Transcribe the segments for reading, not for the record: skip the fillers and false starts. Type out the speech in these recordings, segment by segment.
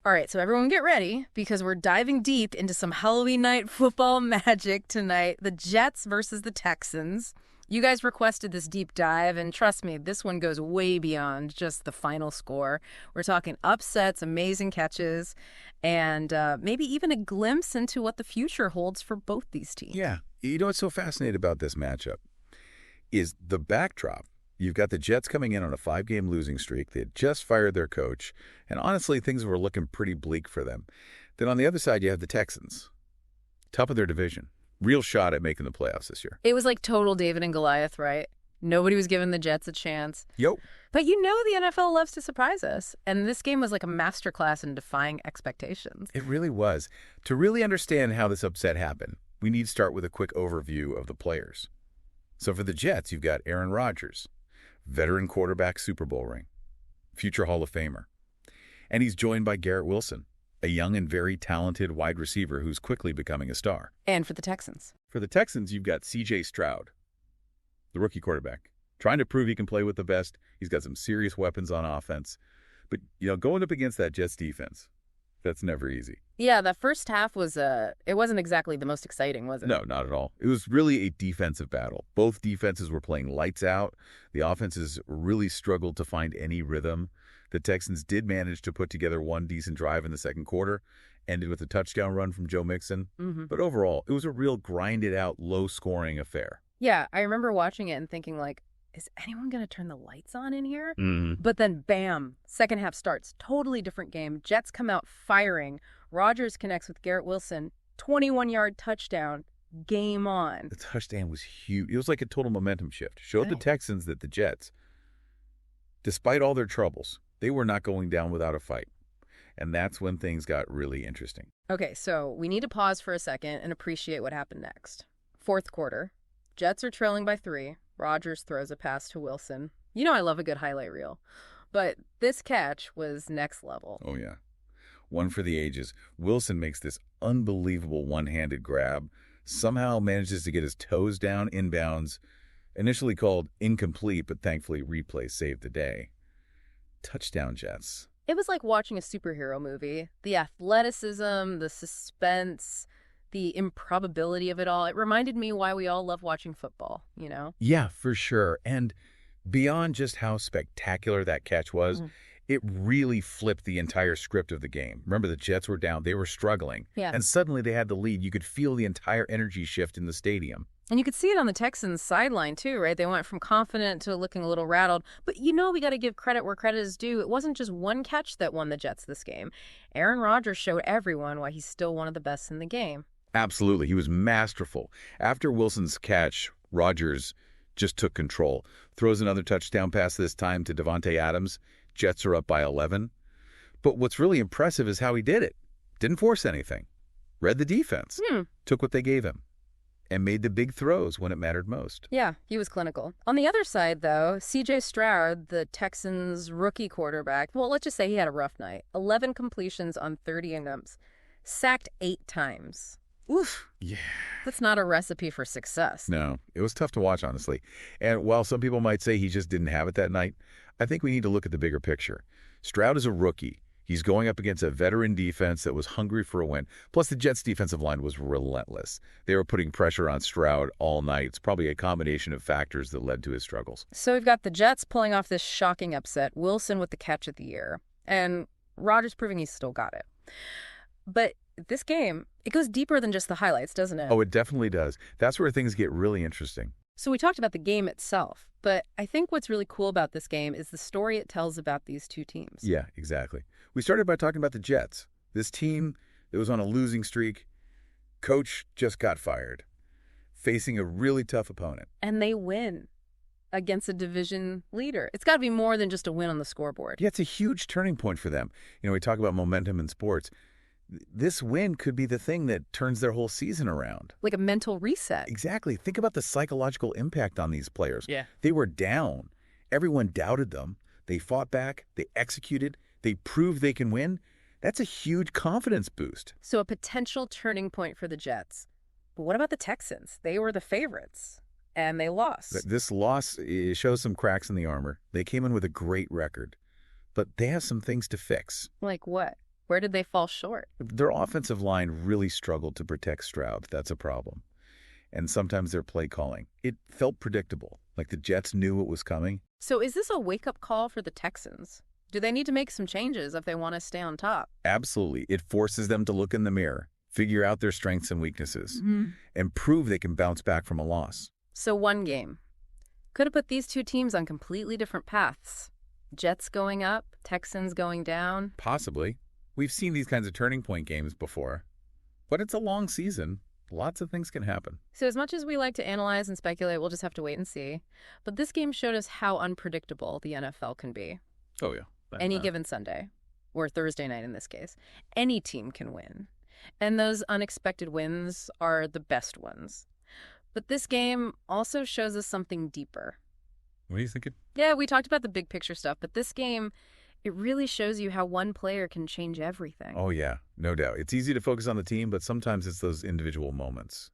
All right, so everyone get ready because we're diving deep into some Halloween night football magic tonight. The Jets versus the Texans. You guys requested this deep dive, and trust me, this one goes way beyond just the final score. We're talking upsets, amazing catches, and maybe even a glimpse into what the future holds for both these teams. Yeah. You know what's so fascinating about this matchup is the backdrop. You've got the Jets coming in on a 5-game losing streak. They had just fired their coach, and honestly, things were looking pretty bleak for them. Then on the other side, you have the Texans, top of their division. Real shot at making the playoffs this year. It was like total David and Goliath, right? Nobody was giving the Jets a chance. Yo. But you know the NFL loves to surprise us, and this game was like a masterclass in defying expectations. It really was. To really understand how this upset happened, we need to start with a quick overview of the players. So for the Jets, you've got Aaron Rodgers, veteran quarterback, Super Bowl ring, future Hall of Famer. And he's joined by Garrett Wilson, a young and very talented wide receiver who's quickly becoming a star. And for the Texans. For the Texans, you've got C.J. Stroud, the rookie quarterback, trying to prove he can play with the best. He's got some serious weapons on offense. But, going up against that Jets defense, that's never easy. Yeah, that first half was, it wasn't exactly the most exciting, was it? No, not at all. It was really a defensive battle. Both defenses were playing lights out. The offenses really struggled to find any rhythm. The Texans did manage to put together one decent drive in the second quarter, ended with a touchdown run from Joe Mixon. But overall, it was a real grinded-out, low-scoring affair. Yeah, I remember watching it and thinking, like, is anyone going to turn the lights on in here? Mm-hmm. But then, bam, second half starts. Totally different game. Jets come out firing. Rodgers connects with Garrett Wilson. 21-yard touchdown. Game on. The touchdown was huge. It was like a total momentum shift. Showed the Texans that the Jets, despite all their troubles, they were not going down without a fight. And that's when things got really interesting. Okay, so we need to pause for a second and appreciate what happened next. Fourth quarter. Jets are trailing by 3. Rodgers throws a pass to Wilson. You know I love a good highlight reel. But this catch was next level. Oh, yeah. One for the ages. Wilson makes this unbelievable one-handed grab, somehow manages to get his toes down inbounds, initially called incomplete, but thankfully replay saved the day. Touchdown, Jets. It was like watching a superhero movie. The athleticism, the suspense, the improbability of it all. It reminded me why we all love watching football, Yeah, for sure. And beyond just how spectacular that catch was, it really flipped the entire script of the game. Remember, the Jets were down. They were struggling. Yeah. And suddenly they had the lead. You could feel the entire energy shift in the stadium. And you could see it on the Texans' sideline, too, right? They went from confident to looking a little rattled. But we got to give credit where credit is due. It wasn't just one catch that won the Jets this game. Aaron Rodgers showed everyone why he's still one of the best in the game. Absolutely. He was masterful. After Wilson's catch, Rodgers just took control. Throws another touchdown pass this time to Davante Adams. Jets are up by 11. But what's really impressive is how he did it. Didn't force anything. Read the defense. Took what they gave him. And made the big throws when it mattered most. Yeah, he was clinical. On the other side, though, C.J. Stroud, the Texans' rookie quarterback, well, let's just say he had a rough night. 11 completions on 30 attempts. Sacked 8 times. Oof. Yeah. That's not a recipe for success. No, it was tough to watch, honestly. And while some people might say he just didn't have it that night, I think we need to look at the bigger picture. Stroud is a rookie. He's going up against a veteran defense that was hungry for a win. Plus, the Jets' defensive line was relentless. They were putting pressure on Stroud all night. It's probably a combination of factors that led to his struggles. So we've got the Jets pulling off this shocking upset, Wilson with the catch of the year, and Rodgers proving he's still got it. But this game, it goes deeper than just the highlights, doesn't it? Oh, it definitely does. That's where things get really interesting. So we talked about the game itself, but I think what's really cool about this game is the story it tells about these two teams. Yeah, exactly. We started by talking about the Jets. This team that was on a losing streak, coach just got fired, facing a really tough opponent. And they win against a division leader. It's got to be more than just a win on the scoreboard. Yeah, it's a huge turning point for them. We talk about momentum in sports. This win could be the thing that turns their whole season around. Like a mental reset. Exactly. Think about the psychological impact on these players. Yeah. They were down. Everyone doubted them. They fought back. They executed. They proved they can win. That's a huge confidence boost. So a potential turning point for the Jets. But what about the Texans? They were the favorites, and they lost. This loss shows some cracks in the armor. They came in with a great record, but they have some things to fix. Like what? Where did they fall short? Their offensive line really struggled to protect Stroud. That's a problem. And sometimes their play calling. It felt predictable, like the Jets knew what was coming. So is this a wake-up call for the Texans? Do they need to make some changes if they want to stay on top? Absolutely. It forces them to look in the mirror, figure out their strengths and weaknesses, and prove they can bounce back from a loss. So one game. Could have put these two teams on completely different paths. Jets going up, Texans going down. Possibly. We've seen these kinds of turning point games before. But it's a long season. Lots of things can happen. So as much as we like to analyze and speculate, we'll just have to wait and see. But this game showed us how unpredictable the NFL can be. Oh, yeah. Any given Sunday, or Thursday night in this case, any team can win. And those unexpected wins are the best ones. But this game also shows us something deeper. What are you thinking? Yeah, we talked about the big picture stuff, but this game, it really shows you how one player can change everything. Oh, yeah, no doubt. It's easy to focus on the team, but sometimes it's those individual moments,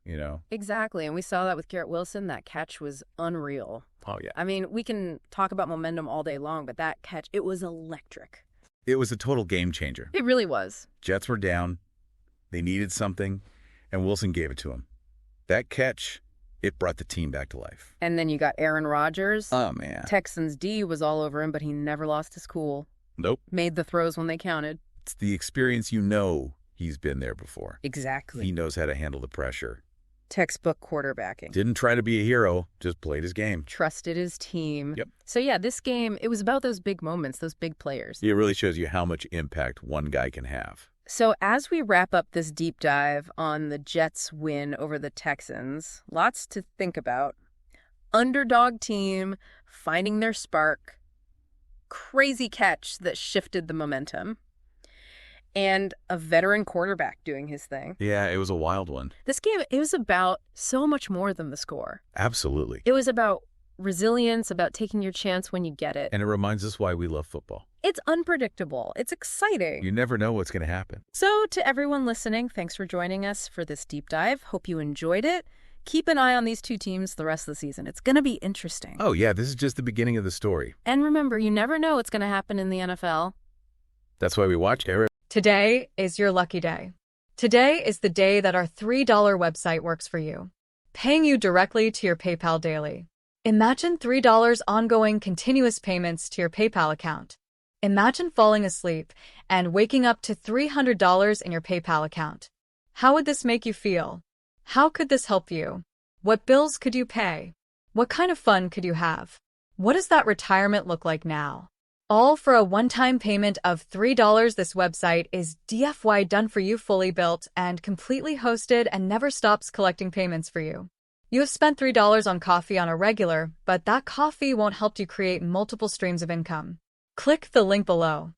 Exactly, and we saw that with Garrett Wilson. That catch was unreal. Oh, yeah. I mean, we can talk about momentum all day long, but that catch, it was electric. It was a total game changer. It really was. Jets were down. They needed something, and Wilson gave it to him. That catch, it brought the team back to life. And then you got Aaron Rodgers. Oh, man. Texans D was all over him, but he never lost his cool. Nope. Made the throws when they counted. It's the experience he's been there before. Exactly. He knows how to handle the pressure. Textbook quarterbacking. Didn't try to be a hero, just played his game. Trusted his team. Yep. So yeah, this game, it was about those big moments, those big players. It really shows you how much impact one guy can have. So as we wrap up this deep dive on the Jets' win over the Texans, lots to think about. Underdog team finding their spark. Crazy catch that shifted the momentum. And a veteran quarterback doing his thing. Yeah, it was a wild one. This game, it was about so much more than the score. Absolutely. It was about resilience, about taking your chance when you get it. And it reminds us why we love football. It's unpredictable. It's exciting. You never know what's going to happen. So to everyone listening, thanks for joining us for this deep dive. Hope you enjoyed it. Keep an eye on these two teams the rest of the season. It's going to be interesting. Oh, yeah, this is just the beginning of the story. And remember, you never know what's going to happen in the NFL. That's why we watch Eric. Today is your lucky day. Today is the day that our $3 website works for you, paying you directly to your PayPal daily. Imagine $3 ongoing continuous payments to your PayPal account. Imagine falling asleep and waking up to $300 in your PayPal account. How would this make you feel? How could this help you? What bills could you pay? What kind of fun could you have? What does that retirement look like now? All for a one-time payment of $3. This website is DFY done for you, fully built and completely hosted, and never stops collecting payments for you. You have spent $3 on coffee on a regular, but that coffee won't help you create multiple streams of income. Click the link below.